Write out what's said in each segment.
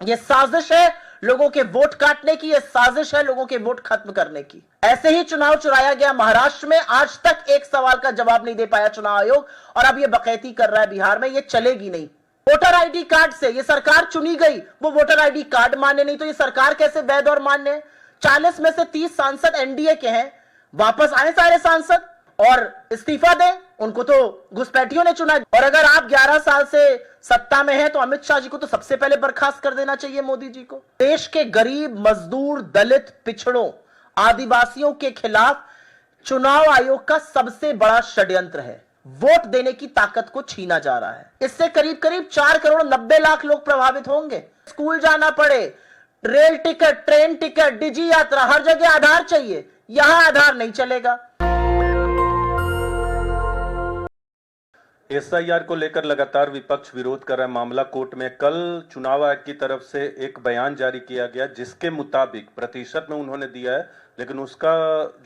ये साजिश है लोगों के वोट काटने की, ये साजिश है लोगों के वोट खत्म करने की। ऐसे ही चुनाव चुराया गया महाराष्ट्र में, आज तक एक सवाल का जवाब नहीं दे पाया चुनाव आयोग, और अब ये बकैती कर रहा है बिहार में। ये चलेगी नहीं। वोटर आईडी कार्ड से ये सरकार चुनी गई, वो वोटर आईडी कार्ड मान्य नहीं तो ये सरकार कैसे वैध और मान्य है? 40 में से 30 सांसद एनडीए के हैं, वापस आए सारे सांसद और इस्तीफा दें। उनको तो घुसपैठियों ने चुना। और अगर आप 11 साल से सत्ता में हैं तो अमित शाह जी को तो सबसे पहले बर्खास्त कर देना चाहिए, मोदी जी को। देश के गरीब, मजदूर, दलित, पिछड़ों, आदिवासियों के खिलाफ चुनाव आयोग का सबसे बड़ा षड्यंत्र है। वोट देने की ताकत को छीना जा रहा है। इससे करीब करीब 4 करोड़ 90 लाख लोग प्रभावित होंगे। स्कूल जाना पड़े, रेल टिकट, ट्रेन टिकट, डिजी यात्रा, हर जगह आधार चाहिए। यहां आधार नहीं चलेगा। एसआईआर को लेकर लगातार विपक्ष विरोध कर रहा है। मामला कोर्ट में। कल चुनाव आयोग की तरफ से एक बयान जारी किया गया जिसके मुताबिक प्रतिशत में उन्होंने दिया है, लेकिन उसका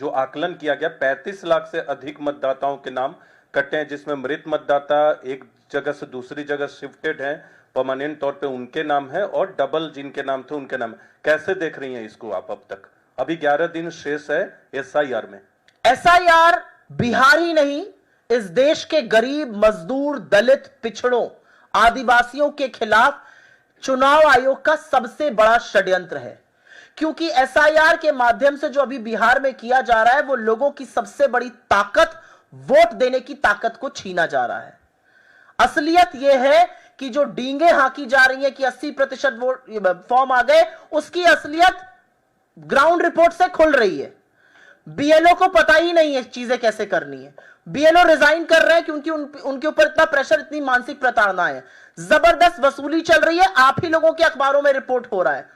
जो आकलन किया गया 35 लाख से अधिक मतदाताओं के नाम कटे हैं, जिसमें मृत मतदाता एक जगह से दूसरी जगह शिफ्टेड हैं, परमानेंट तौर पे उनके नाम है, और डबल जिनके नाम थे उनके नाम। कैसे देख रही हैं इसको आप? अब तक अभी 11 दिन शेष है एसआईआर में। एसआईआर बिहार ही नहीं, इस देश के गरीब, मजदूर, दलित, पिछड़ों, आदिवासियों के खिलाफ चुनाव आयोग का सबसे बड़ा षड्यंत्र है। क्योंकि एसआईआर के माध्यम से जो अभी बिहार में किया जा रहा है वो लोगों की सबसे बड़ी ताकत, वोट देने की ताकत को छीना जा रहा है। असलियत यह है कि जो डींगे हाकी जा रही है कि 80% वोट फॉर्म आ गए, उसकी असलियत ग्राउंड रिपोर्ट से खुल रही है। बीएलओ को पता ही नहीं है चीजें कैसे करनी है। बीएलओ रिजाइन कर रहे हैं क्योंकि उनके ऊपर इतना प्रेशर, इतनी मानसिक प्रताड़ना है, जबरदस्त वसूली चल रही है। आप ही लोगों के अखबारों में रिपोर्ट हो रहा है,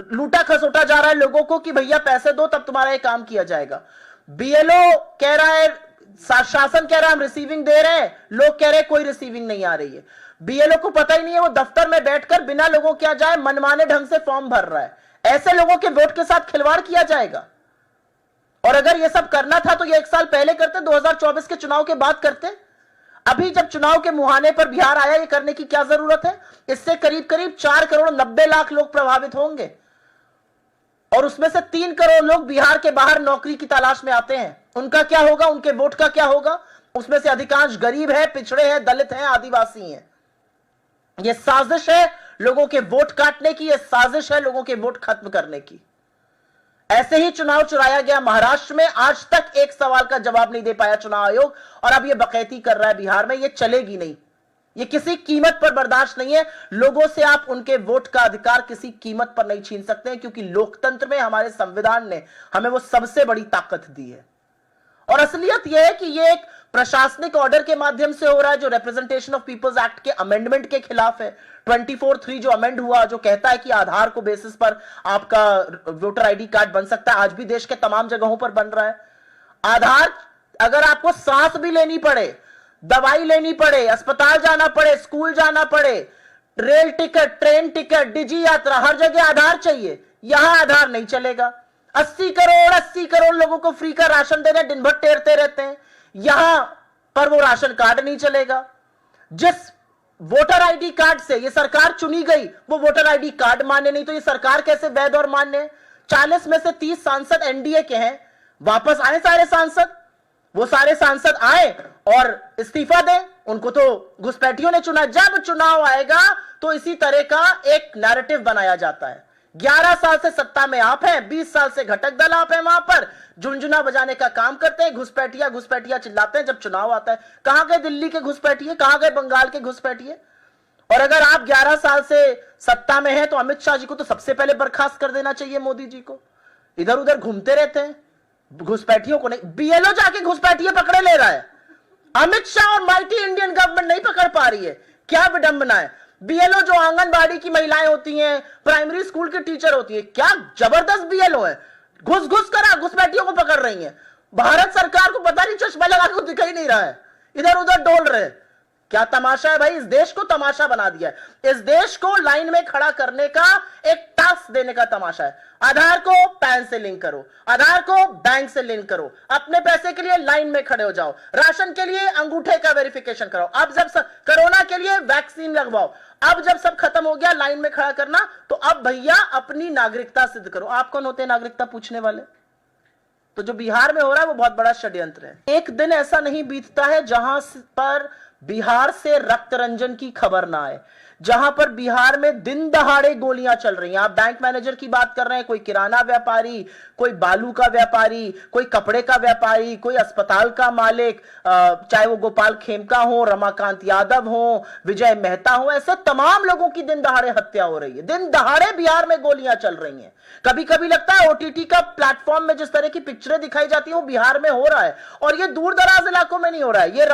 लूटा खसोटा जा रहा है लोगों को कि भैया पैसे दो तब तुम्हारा ये काम किया जाएगा। बीएलओ कह रहा है, शासन कह रहा है हम रिसीविंग दे रहे हैं, लोग कह रहे हैं कोई रिसीविंग नहीं आ रही है। बीएलओ को पता ही नहीं है, वो दफ्तर में बैठकर बिना लोगों क्या जाए मनमाने ढंग से फॉर्म भर रहा है। ऐसे लोगों के वोट के साथ खिलवाड़ किया जाएगा। और अगर यह सब करना था तो ये 1 साल पहले करते, 2024 के चुनाव के बाद करते। अभी जब चुनाव के मुहाने पर बिहार आया, ये करने की क्या जरूरत है? इससे करीब करीब 4 करोड़ 90 लाख लोग प्रभावित होंगे, और उसमें से 3 करोड़ लोग बिहार के बाहर नौकरी की तलाश में आते हैं। उनका क्या होगा? उनके वोट का क्या होगा? उसमें से अधिकांश गरीब है, पिछड़े हैं, दलित हैं, आदिवासी हैं। यह साजिश है लोगों के वोट काटने की, यह साजिश है लोगों के वोट खत्म करने की। ऐसे ही चुनाव चुराया गया महाराष्ट्र में, आज तक एक सवाल का जवाब नहीं दे पाया चुनाव आयोग, और अब यह बकैती कर रहा है बिहार में। यह चलेगी नहीं। ये किसी कीमत पर बर्दाश्त नहीं है। लोगों से आप उनके वोट का अधिकार किसी कीमत पर नहीं छीन सकते हैं, क्योंकि लोकतंत्र में हमारे संविधान ने हमें वो सबसे बड़ी ताकत दी है। और असलियत यह है कि ये एक प्रशासनिक ऑर्डर के माध्यम से हो रहा है जो रिप्रेजेंटेशन ऑफ पीपल्स एक्ट के अमेंडमेंट के खिलाफ है। 24(3) जो अमेंड हुआ, जो कहता है कि आधार को बेसिस पर आपका वोटर आईडी कार्ड बन सकता है, आज भी देश के तमाम जगहों पर बन रहा है। आधार, अगर आपको सांस भी लेनी पड़े, दवाई लेनी पड़े, अस्पताल जाना पड़े, स्कूल जाना पड़े, रेल टिकट, ट्रेन टिकट, डिजी यात्रा, हर जगह आधार चाहिए। यहां आधार नहीं चलेगा। 80 करोड़ लोगों को फ्री का राशन दे रहे, दिन भर टेरते रहते हैं, यहां पर वो राशन कार्ड नहीं चलेगा। जिस वोटर आईडी कार्ड से ये सरकार चुनी गई, वो वोटर आईडी कार्ड मान्य नहीं तो ये सरकार कैसे वैध और मान्य है? 40 में से 30 सांसद एनडीए के हैं, वापस आए सारे सांसद। वो सारे सांसद आए और इस्तीफा दें। उनको तो घुसपैठियों ने चुना। जब चुनाव आएगा तो इसी तरह का एक नैरेटिव बनाया जाता है। 11 साल से सत्ता में आप हैं, 20 साल से घटक दल आप हैं, वहां पर झुनझुना बजाने का काम करते हैं, घुसपैठिया घुसपैठिया चिल्लाते हैं। जब चुनाव आता है, कहां गए दिल्ली के घुसपैठिए, कहां गए बंगाल के घुसपैठिए? और अगर आप 11 साल से सत्ता में हैं तो अमित शाह जी को तो सबसे पहले बर्खास्त कर देना चाहिए, मोदी जी को। इधर उधर घूमते रहते हैं, घुसपैठियों को नहीं। बीएलओ जाके घुसपैठिए पकड़े ले रहा है, अमित शाह और माइटी इंडियन गवर्नमेंट नहीं पकड़ पा रही है। क्या विडंबना है। बीएलओ जो आंगनबाड़ी की महिलाएं होती हैं, प्राइमरी स्कूल के टीचर होती हैं, क्या जबरदस्त बीएलओ है, घुस घुस कर घुसपैठियों को पकड़ रही हैं। भारत सरकार को पता नहीं चश्मा लगा के दिखाई नहीं रहा है, इधर उधर डोल रहे। क्या तमाशा है भाई। इस देश को तमाशा बना दिया है। इस देश को लाइन में खड़ा करने का एक टास्क देने का तमाशा है। आधार को पैन से लिंक करो, आधार को बैंक से लिंक करो, अपने पैसे के लिए लाइन में खड़े हो जाओ, राशन के लिए अंगूठे का वेरिफिकेशन कराओ, अब जब कोरोना के लिए वैक्सीन लगवाओ, अब जब सब खत्म हो गया लाइन में खड़ा करना, तो अब भैया अपनी नागरिकता सिद्ध करो। आप कौन होते हैं नागरिकता पूछने वाले? तो जो बिहार में हो रहा है वो बहुत बड़ा षड्यंत्र है। एक दिन ऐसा नहीं बीतता है जहां पर बिहार से रक्त रंजन की खबर ना आए, जहां पर बिहार में दिन दहाड़े गोलियां चल रही हैं। आप बैंक मैनेजर की बात कर रहे हैं, कोई किराना व्यापारी, कोई बालू का व्यापारी, कोई कपड़े का व्यापारी, कोई अस्पताल का मालिक, चाहे वो गोपाल खेमका हो, रमाकांत यादव हो, विजय मेहता हो, ऐसे तमाम लोगों की दिन दहाड़े हत्या हो रही है। दिन दहाड़े बिहार में गोलियां चल रही हैं। कभी कभी लगता है ओटीटी का प्लेटफॉर्म में जिस तरह की पिक्चरें दिखाई जाती है वो बिहार में हो रहा है, और ये दूर दराज इलाकों में नहीं हो रहा है, ये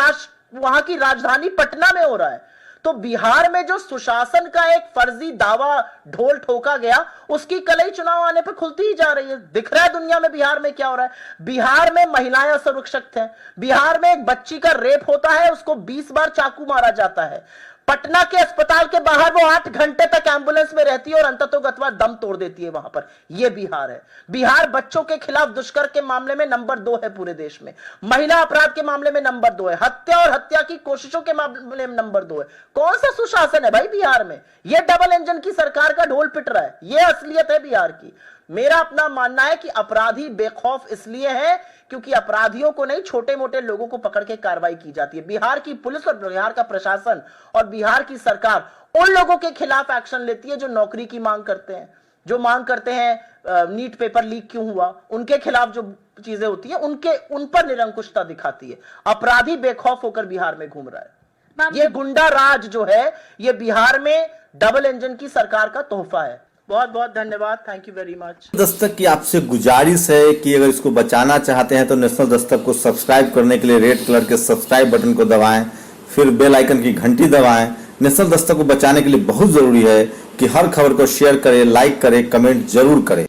वहां की राजधानी पटना में हो रहा है। तो बिहार में जो सुशासन का एक फर्जी दावा ढोल ठोका गया, उसकी कलई चुनाव आने पर खुलती ही जा रही है। दिख रहा है दुनिया में बिहार में क्या हो रहा है। बिहार में महिलाएं असुरक्षित हैं, बिहार में एक बच्ची का रेप होता है, उसको 20 बार चाकू मारा जाता है। पटना के अस्पताल के बाहर वो 8 घंटे तक एम्बुलेंस में रहती है और अंततोगत्वा दम तोड़ देती है वहां पर। यह बिहार है। बिहार बच्चों के खिलाफ दुष्कर्म के मामले में नंबर 2 है पूरे देश में, महिला अपराध के मामले में नंबर 2 है, हत्या और हत्या की कोशिशों के मामले में नंबर 2 है। कौन सा सुशासन है भाई बिहार में? यह डबल इंजन की सरकार का ढोल पिट रहा है, यह असलियत है बिहार की। मेरा अपना मानना है कि अपराधी बेखौफ इसलिए है क्योंकि अपराधियों को नहीं, छोटे मोटे लोगों को पकड़ के कार्रवाई की जाती है। बिहार की पुलिस और बिहार का प्रशासन और बिहार की सरकार उन लोगों के खिलाफ एक्शन लेती है जो नौकरी की मांग करते हैं, जो मांग करते हैं नीट पेपर लीक क्यों हुआ, उनके खिलाफ जो चीजें होती है उन पर निरंकुशता दिखाती है। अपराधी बेखौफ होकर बिहार में घूम रहा है। ये गुंडा राज जो है ये बिहार में डबल इंजन की सरकार का तोहफा है। बहुत बहुत धन्यवाद, thank you very much. Dastak की आपसे गुजारिश है कि अगर इसको बचाना चाहते हैं तो नेशनल दस्तक को सब्सक्राइब करने के लिए रेड कलर के सब्सक्राइब बटन को दबाएं, फिर बेल आइकन की घंटी दबाएं। नेशनल दस्तक को बचाने के लिए बहुत जरूरी है कि हर खबर को शेयर करें, लाइक करें, कमेंट जरूर करें।